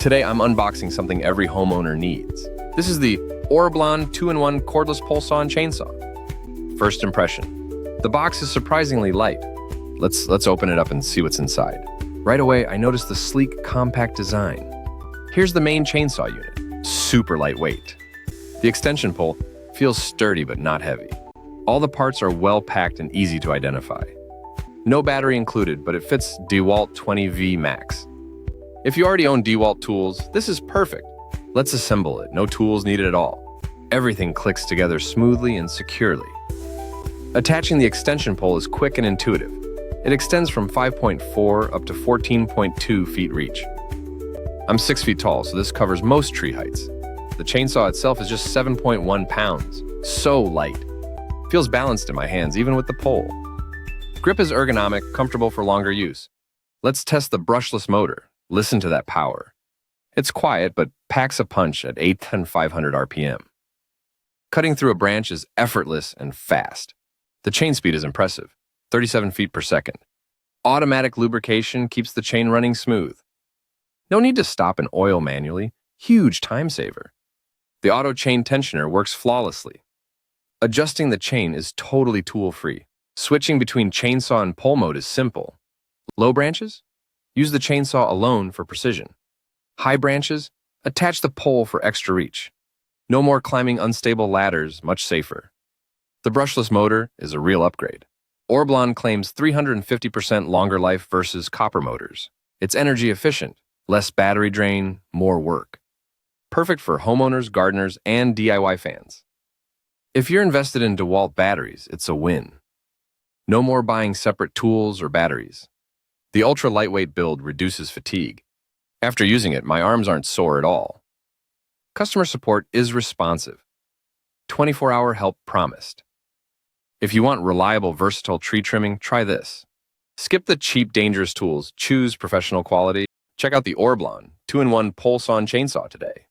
Today I'm unboxing something every homeowner needs. This is the Orblon 2-in-1 cordless pole saw and chainsaw. First impression. The box is surprisingly light. Let's open it up and see what's inside. Right away, I noticed the sleek, compact design. Here's the main chainsaw unit, super lightweight. The extension pole feels sturdy but not heavy. All the parts are well packed and easy to identify. No battery included, but it fits DeWALT 20V MAX. If you already own DeWALT tools, this is perfect. Let's assemble it, no tools needed at all. Everything clicks together smoothly and securely. Attaching the extension pole is quick and intuitive. It extends from 5.4 up to 14.2 feet reach. I'm 6 feet tall, so this covers most tree heights. The chainsaw itself is just 7.1 pounds, so light. Feels balanced in my hands, even with the pole. Grip is ergonomic, comfortable for longer use. Let's test the brushless motor. Listen to that power. It's quiet, but packs a punch at 8,500 RPM. Cutting through a branch is effortless and fast. The chain speed is impressive, 37 feet per second. Automatic lubrication keeps the chain running smooth. No need to stop and oil manually, huge time saver. The auto chain tensioner works flawlessly. Adjusting the chain is totally tool-free. Switching between chainsaw and pole mode is simple. Low branches? Use the chainsaw alone for precision. High branches? Attach the pole for extra reach. No more climbing unstable ladders, much safer. The brushless motor is a real upgrade. Orblon claims 350% longer life versus copper motors. It's energy efficient, less battery drain, more work. Perfect for homeowners, gardeners, and DIY fans. If you're invested in DeWALT batteries, it's a win. No more buying separate tools or batteries. The ultra-lightweight build reduces fatigue. After using it, my arms aren't sore at all. Customer support is responsive. 24-hour help promised. If you want reliable, versatile tree trimming, try this. Skip the cheap, dangerous tools. Choose professional quality. Check out the Orblon 2-in-1 pole saw and chainsaw today.